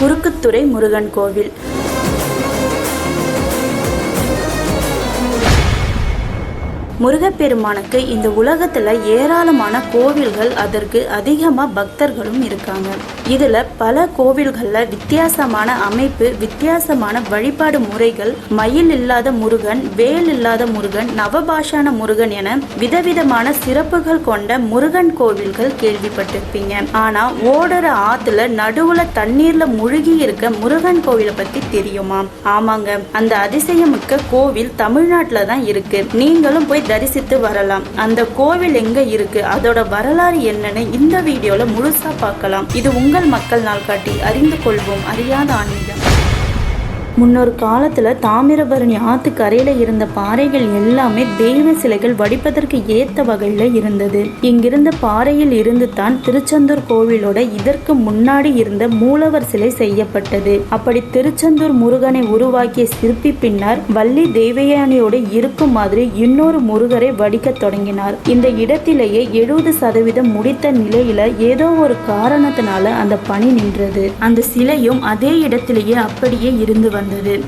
குறுக்குத்துறை முருகன் கோவில். முருகப்பெருமானுக்கு இந்த உலகத்துல ஏராளமான கோவில்கள், அதற்கு அதிகமா பக்தர்களும் இருக்காங்க. இதுல பல கோவில்கள்ல வித்தியாசமான அமைப்பு, வித்தியாசமான வழிபாடு முறைகள், மயில் இல்லாத முருகன், வேல் இல்லாத முருகன், நவபாஷான முருகன் என விதவிதமான சிறப்புகள் கொண்ட முருகன் கோவில்கள் கேள்விப்பட்டிருப்பீங்க. ஆனா ஓடுற ஆத்துல நடுவுல தண்ணீர்ல முழுகி இருக்க முருகன் கோவிலை பத்தி தெரியுமா? ஆமாங்க, அந்த அதிசயமிக்க கோவில் தமிழ்நாட்டுல தான் இருக்கு. நீங்களும் போய் தரிசித்து வரலாம். அந்த கோவில் எங்க இருக்கு, அதோட வரலாறு என்னன்னு இந்த வீடியோல முழுசா பார்க்கலாம். இது உங்கள் மக்கள் நாள்காட்டி. அறிந்து கொள்வோம் அறியாத ஆன்மீகம். முன்னொரு காலத்துல தாமிரபரணி ஆத்து கரையில இருந்த பாறைகள் எல்லாமே தெய்வ சிலைகள் வடிப்பதற்கு ஏத்த வகையில இருந்தது. இங்கிருந்த பாறையில் இருந்து தான் திருச்செந்தூர் கோவிலோட இதற்கு முன்னாடி இருந்த மூலவர் சிலை செய்யப்பட்டது. அப்படி திருச்செந்தூர் முருகனை உருவாக்கிய சிற்பி பின்னர் வள்ளி தேவயானியோடு இருக்கும் மாதிரி இன்னொரு முருகரை வடிக்க தொடங்கினார். இந்த இடத்திலேயே 70% முடித்த நிலையில ஏதோ ஒரு காரணத்தினால அந்த பணி நின்றது. அந்த சிலையும் அதே இடத்திலேயே அப்படியே இருந்து வந்தது.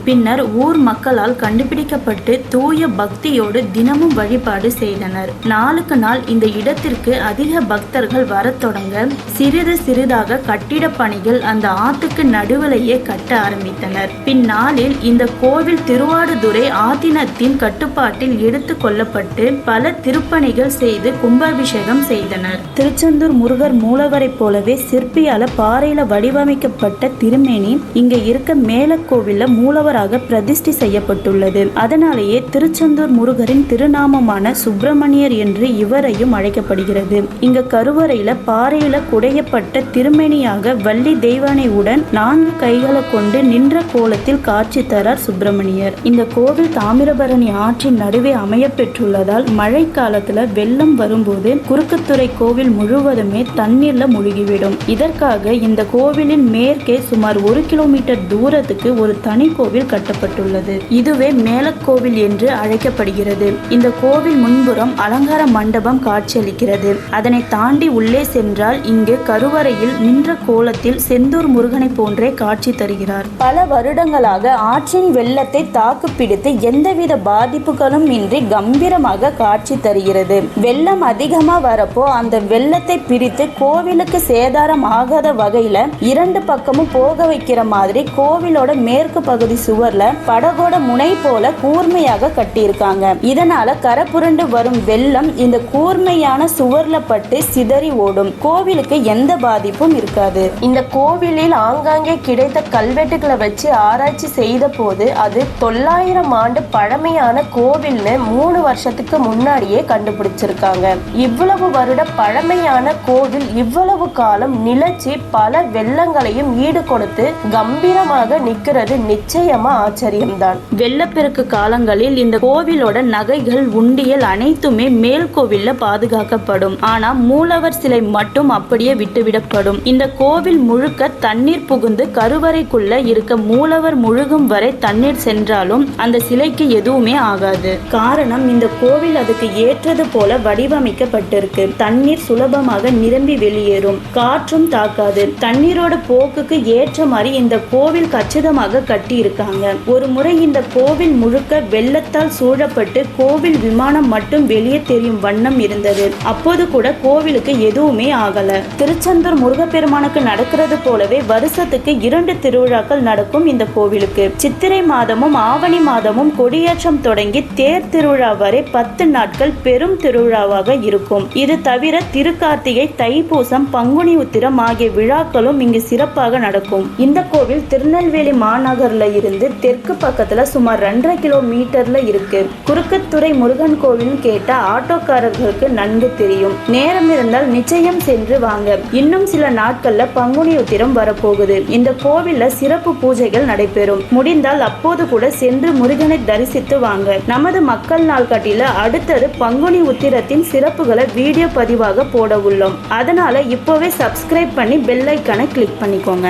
பின்னர் ஊர் மக்களால் கண்டுபிடிக்கப்பட்டு தூய பக்தியோடு தினமும் வழிபாடு செய்தனர். நாளுக்கு நாள் இந்த இடத்திற்கு அதிக பக்தர்கள் வர தொடங்க சிறிது சிறிதாக கட்டிட பணிகள் அந்த ஆத்துக்கு நடுவிலேயே கட்ட ஆரம்பித்தனர். பின்னாளில் இந்த கோவில் திருவாடுதுறை ஆதீனத்தின் கட்டுப்பாட்டில் எடுத்து கொள்ளப்பட்டு பல திருப்பணிகள் செய்து கும்பாபிஷேகம் செய்தனர். திருச்செந்தூர் முருகர் மூலவரை போலவே சிற்பியால பாறையில வடிவமைக்கப்பட்ட திருமேனி இங்க இருக்க மேலக்கோவில்ல மூலவராக பிரதிஷ்டை செய்யப்பட்டுள்ளது. அதனாலேயே திருச்செந்தூர் முருகரின் திருநாமமான சுப்பிரமணியர் என்று இவரையும் அழைக்கப்படுகிறது. இங்க கருவறையில பாறையில குடையப்பட்ட திருமேனியாக வள்ளி தெய்வானையுடன் 4 கைகளை கொண்டு நின்ற கோலத்தில் காட்சி தரார் சுப்பிரமணியர். இந்த கோவில் தாமிரபரணி ஆற்றின் நடுவே அமைய பெற்றுள்ளதால் மழை காலத்துல வெள்ளம் வரும்போது குறுக்குத்துறை கோவில் முழுவதுமே தண்ணீர்ல முழுகிவிடும். இதற்காக இந்த கோவிலின் மேற்கே சுமார் 1 கிலோமீட்டர் தூரத்துக்கு ஒரு தனி கோவில் கட்டப்பட்டுள்ளது. இதுவே மேலக்கோவில் என்று அழைக்கப்படுகிறது. இந்த கோவில் முன்புறம் அலங்கார மண்டபம் காட்சியளிக்கிறது. அதனை தாண்டி உள்ளே சென்றால் இங்கு கருவறையில் நின்ற கோலத்தில் செந்தூர் முருகனை போன்றே காட்சி தருகிறார். பல வருடங்களாக ஆற்றின் வெள்ளத்தை தாக்கு பிடித்து எந்தவித பாதிப்புகளும் இன்றி கம்பீரமாக காட்சி தருகிறது. வெள்ளம் அதிகமா வரப்போ அந்த வெள்ளத்தை பிரித்து கோவிலுக்கு சேதாரம் ஆகாத வகையில 2 பக்கமும் போக வைக்கிற மாதிரி கோவிலோட மேற்கு பகுதி சுவர்ல படகோட முனை போல கூர்மையாக கட்டியிருக்காங்க. இதனால கரப்புரண்டு வரும் வெள்ளம் இந்த கூர்மையான சுவர்ல பட்டு சிதறி ஓடும். கோவிலுக்கு எந்த பாதிப்பும் இருக்காது. இந்த கோவிலில் ஆங்காங்கே கிடைத்த கல்வெட்டுகளை வச்சு ஆராய்ச்சி செய்த போது அது 900 ஆண்டு பழமையான கோவில்னு 3 வருஷத்துக்கு முன்னாடியே கண்டுபிடிச்சிருக்காங்க. இவ்வளவு வருட பழமையான கோவில் இவ்வளவு காலம் நிலைச்சி பல வெள்ளங்களையும் ஈடு கொடுத்து கம்பீரமாக நிற்கிறது நிச்சயமா ஆச்சரியம்தான். வெள்ளப்பெருக்கு காலங்களில் இந்த கோவிலோட நகைகள், உண்டியல் அனைத்துமே மேல் கோவில்ல பாதுகாக்கப்படும். ஆனா மூலவர் சிலை மட்டும் அப்படியே விட்டுவிடப்படும். இந்த கோவில் முழுக்க தண்ணீர் புகுந்து கருவறைக்குள்ள இருக்க மூலவர் முழுகும் வரை தண்ணீர் சென்றாலும் அந்த சிலைக்கு எதுவுமே ஆகாது. காரணம், இந்த கோவில் அதுக்கு ஏற்றது போல வடிவமைக்கப்பட்டிருக்கு. தண்ணீர் சுலபமாக நிரம்பி வெளியேறும், காற்றும் தாக்காது. தண்ணீரோட போக்குக்கு ஏற்ற மாதிரி இந்த கோவில் கச்சிதமாக கட்டி இருக்காங்க. ஒரு முறை இந்த கோவில் முழுக்க வெள்ளத்தால் சூழப்பட்டு கோவில் விமானம் மட்டும் வெளியே தெரியும் வண்ணம் இருந்தது. அப்போது கூட கோவிலுக்கு எதுவுமே ஆகல. திருச்செந்தூர் முருகப்பெருமானுக்கு நடக்கிறது போலவே வருஷத்துக்கு 2 திருவிழாக்கள் நடக்கும் இந்த கோவிலுக்கு. சித்திரை மாதமும் ஆவணி மாதமும் கொடியேற்றம் தொடங்கி தேர் திருவிழா வரை 10 நாட்கள் பெரும் திருவிழாவாக இருக்கும். இது தவிர திருக்கார்த்திகை, தைப்பூசம், பங்குனி உத்திரம் ஆகிய விழாக்களும் இங்கு சிறப்பாக நடக்கும். இந்த கோவில் திருநெல்வேலி மாநகர்ல இருந்து தெற்கு பக்கத்துல சுமார் 2.5 கிலோமீட்டர்ல இருக்கு. குறுக்குத்துறை முருகன் கோவில் கேட்ட ஆட்டோக்காரர்களுக்கு நன்கு தெரியும். நேரம் இருந்தால் நிச்சயம் சென்று வாங்க. இன்னும் சில நாட்கள்ல பங்குனி உத்திரம் வரப்போகுது. இந்த கோவில்ல சிறப்பு பூஜைகள் நடைபெறும். முடிந்தால் அப்போது கூட சென்று முருகனை தரிசித்து வாங்க. நமது மக்கள் நாள்காட்டில அடுத்தது பங்குனி உத்திரத்தின் சிறப்புகளை வீடியோ பதிவாக போட உள்ளோம். அதனால இப்போவே சப்ஸ்கிரைப் பண்ணி பெல் ஐக்கானை கிளிக் பண்ணிக்கோங்க.